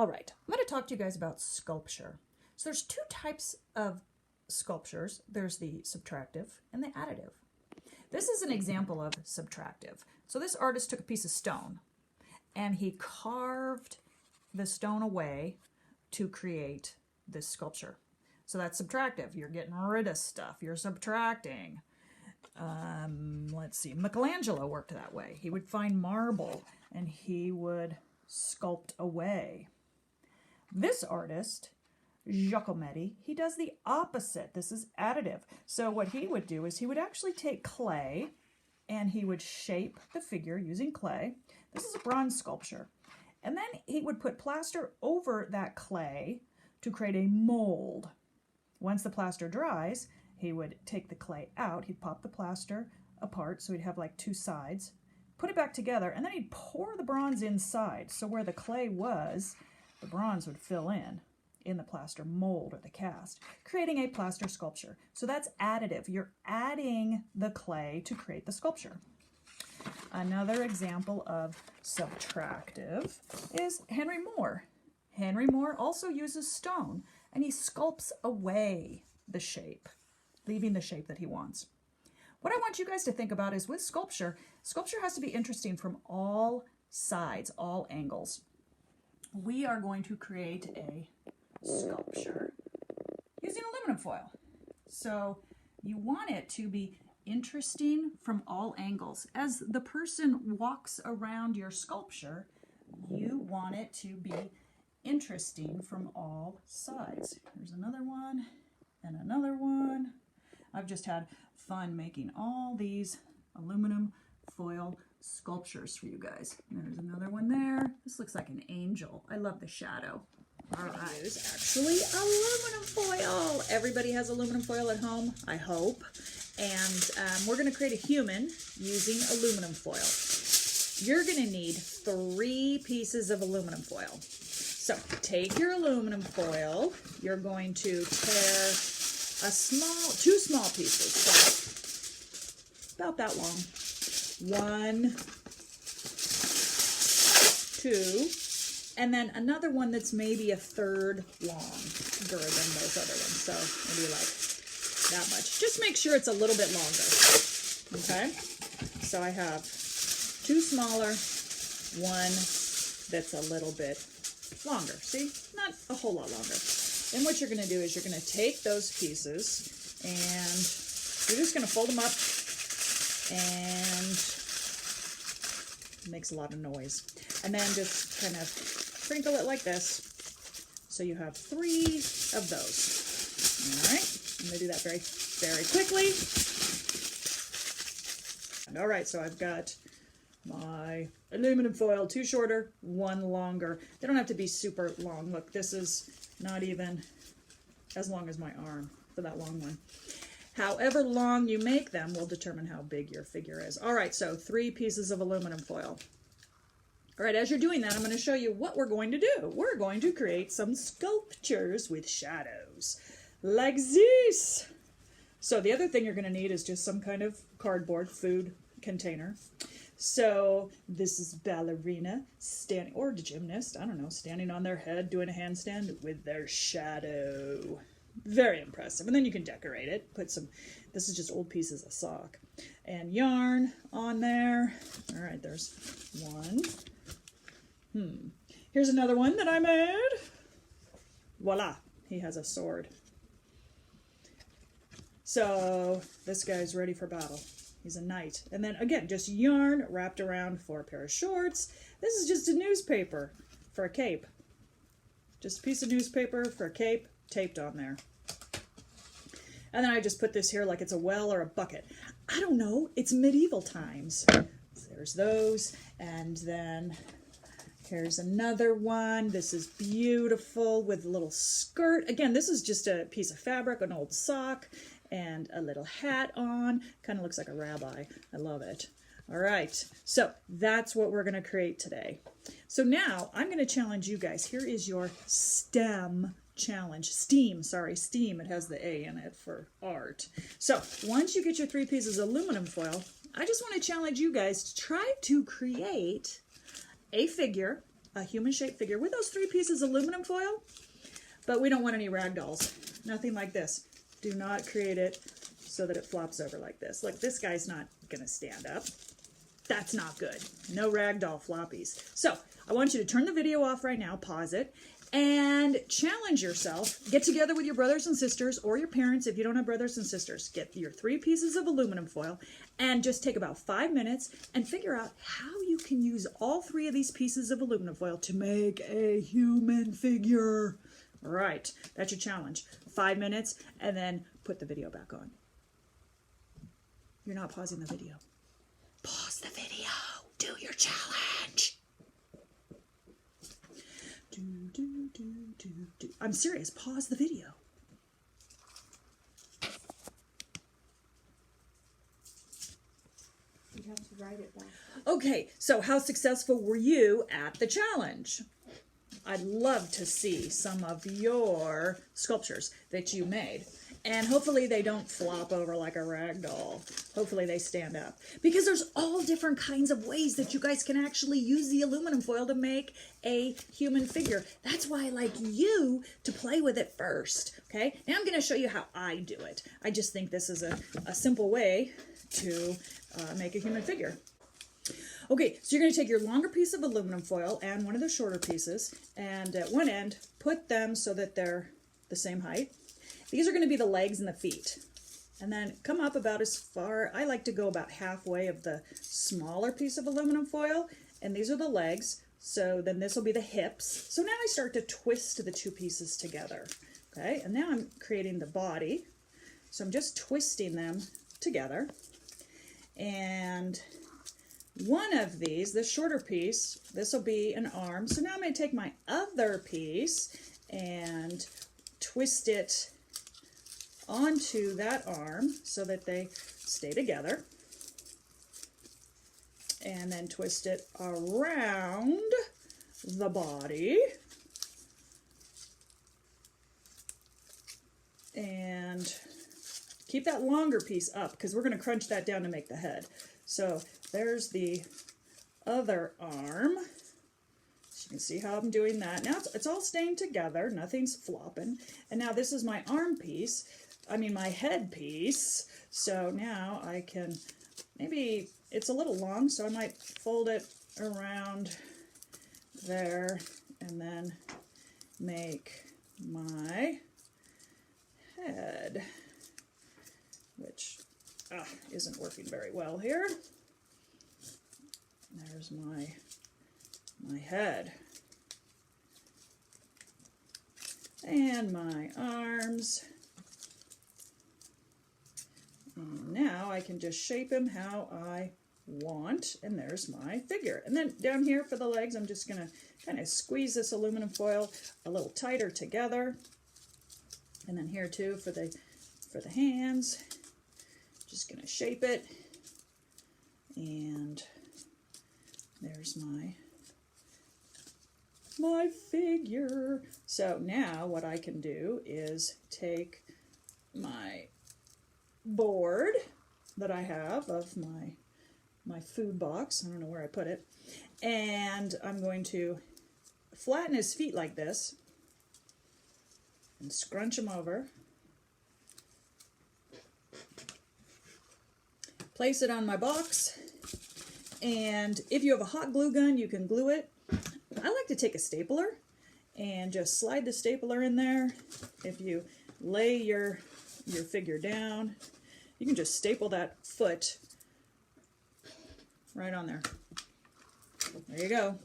All right, I'm going to talk to you guys about sculpture. So there's two types of sculptures. There's the subtractive and the additive. This is an example of subtractive. So this artist took a piece of stone and he carved the stone away to create this sculpture. So that's subtractive. You're getting rid of stuff. You're subtracting. Let's see. Michelangelo worked that way. He would find marble and he would sculpt away. This artist, Giacometti, he does the opposite. This is additive. So what he would do is he would actually take clay and he would shape the figure using clay. This is a bronze sculpture. And then he would put plaster over that clay to create a mold. Once the plaster dries, he would take the clay out. He'd pop the plaster apart so he'd have like two sides, put it back together, and then he'd pour the bronze inside. So where the clay was, the bronze would fill in the plaster mold or the cast, creating a plaster sculpture. So that's additive. You're adding the clay to create the sculpture. Another example of subtractive is Henry Moore. Henry Moore also uses stone, and he sculpts away the shape, leaving the shape that he wants. What I want you guys to think about is with sculpture, sculpture has to be interesting from all sides, all angles. We are going to create a sculpture using aluminum foil. So you want it to be interesting from all angles. As the person walks around your sculpture, you want it to be interesting from all sides. Here's another one and another one. I've just had fun making all these aluminum foil sculptures for you guys. There's another one there. This looks like an angel. I love the shadow. All right, use actually aluminum foil. Everybody has aluminum foil at home, I hope. And we're going to create a human using aluminum foil. You're going to need 3 pieces of aluminum foil. So take your aluminum foil. You're going to tear two small pieces, so about that long. 1, 2, and then another one that's maybe a third longer than those other ones. So maybe like that much. Just make sure it's a little bit longer. Okay? So I have 2 smaller, 1 that's a little bit longer. See? Not a whole lot longer. Then what you're going to do is you're going to take those pieces and you're just going to fold them up, and it makes a lot of noise. And then just kind of crinkle it like this. So you have 3 of those. All right. I'm going to do that very, very quickly. And all right. So I've got my aluminum foil, 2 shorter, 1 longer. They don't have to be super long. Look, this is not even as long as my arm for that long one. However long you make them will determine how big your figure is. All right, so 3 pieces of aluminum foil. All right, as you're doing that, I'm going to show you what we're going to do. We're going to create some sculptures with shadows, like this. So the other thing you're going to need is just some kind of cardboard food container. So this is ballerina standing, or gymnast, I don't know, standing on their head doing a handstand with their shadow. Very impressive. And then you can decorate it. Put some, this is just old pieces of sock and yarn on there. All right, there's 1. Here's another one that I made. Voila, he has a sword. So this guy's ready for battle. He's a knight. And then again, just yarn wrapped around 4 pair of shorts. This is just a newspaper for a cape. Just a piece of newspaper for a cape taped on there. And then I just put this here like it's a well or a bucket. I don't know. It's medieval times. So there's those. And then here's another one. This is beautiful with a little skirt. Again, this is just a piece of fabric, an old sock, and a little hat on. Kind of looks like a rabbi. I love it. All right, so that's what we're going to create today. So now I'm going to challenge you guys. Here is your STEM challenge. STEAM, sorry, STEAM. It has the A in it for art. So once you get your 3 pieces of aluminum foil, I just want to challenge you guys to try to create a figure a human-shaped figure with those 3 pieces of aluminum foil, but we don't want any rag dolls. Nothing like this. Do not create it so that it flops over like this. Look, this guy's not gonna stand up. That's not good. No ragdoll floppies. So I want you to turn the video off right now, pause it, and challenge yourself. Get together with your brothers and sisters or your parents if you don't have brothers and sisters. Get your 3 pieces of aluminum foil and just take about 5 minutes and figure out how you can use all 3 of these pieces of aluminum foil to make a human figure. All right, that's your challenge. 5 minutes and then put the video back on. You're not pausing the video. Pause the video. Do your challenge. I'm serious. Pause the video. You have to write it back. Okay, so how successful were you at the challenge? I'd love to see some of your sculptures that you made. And hopefully they don't flop over like a rag doll. Hopefully they stand up. Because there's all different kinds of ways that you guys can actually use the aluminum foil to make a human figure. That's why I like you to play with it first. Okay, now I'm going to show you how I do it. I just think this is a simple way to make a human figure. Okay, so you're going to take your longer piece of aluminum foil and one of the shorter pieces, and at one end, put them so that they're the same height. These are going to be the legs and the feet. And then come up about as far, I like to go about halfway of the smaller piece of aluminum foil, and these are the legs. So then this will be the hips. So now I start to twist the 2 pieces together. Okay, and now I'm creating the body. So I'm just twisting them together. And one of these, the shorter piece, this will be an arm. So now I'm going to take my other piece and twist it onto that arm so that they stay together, and then twist it around the body, and keep that longer piece up because we're going to crunch that down to make the head. So there's the other arm. So you can see how I'm doing that. Now it's all staying together, nothing's flopping. And now this is my arm piece, my head piece. So now I can, maybe it's a little long, so I might fold it around there and then make my head, which isn't working very well here. There's my head. And my arms. And now I can just shape him how I want, and there's my figure. And then down here for the legs, I'm just going to kind of squeeze this aluminum foil a little tighter together. And then here too for the hands, just going to shape it. And there's my figure. So now what I can do is take my board that I have of my food box, I don't know where I put it, and I'm going to flatten his feet like this and scrunch them over. Place it on my box, and if you have a hot glue gun, you can glue it. I like to take a stapler and just slide the stapler in there. If you lay your figure down, you can just staple that foot right on there. There you go.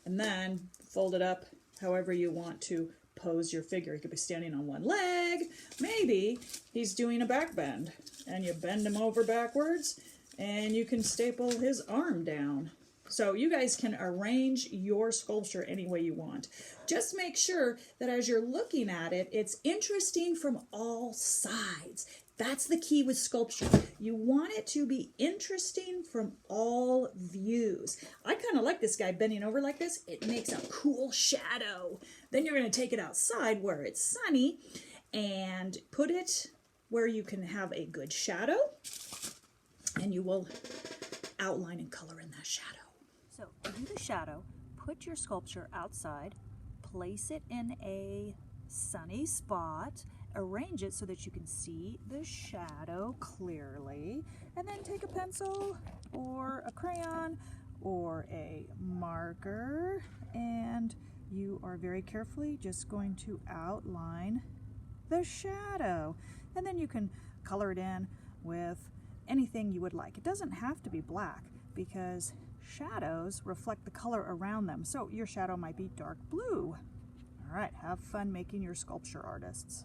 And then fold it up however you want to pose your figure. He could be standing on one leg. Maybe he's doing a back bend, and you bend him over backwards, and you can staple his arm down. So you guys can arrange your sculpture any way you want. Just make sure that as you're looking at it, it's interesting from all sides. That's the key with sculpture. You want it to be interesting from all views. I kind of like this guy bending over like this. It makes a cool shadow. Then you're going to take it outside where it's sunny and put it where you can have a good shadow, and you will outline and color in that shadow. So to do the shadow, put your sculpture outside, place it in a sunny spot, arrange it so that you can see the shadow clearly, and then take a pencil or a crayon or a marker, and you are very carefully just going to outline the shadow. And then you can color it in with anything you would like. It doesn't have to be black because shadows reflect the color around them. So your shadow might be dark blue. All right, have fun making your sculpture, artists.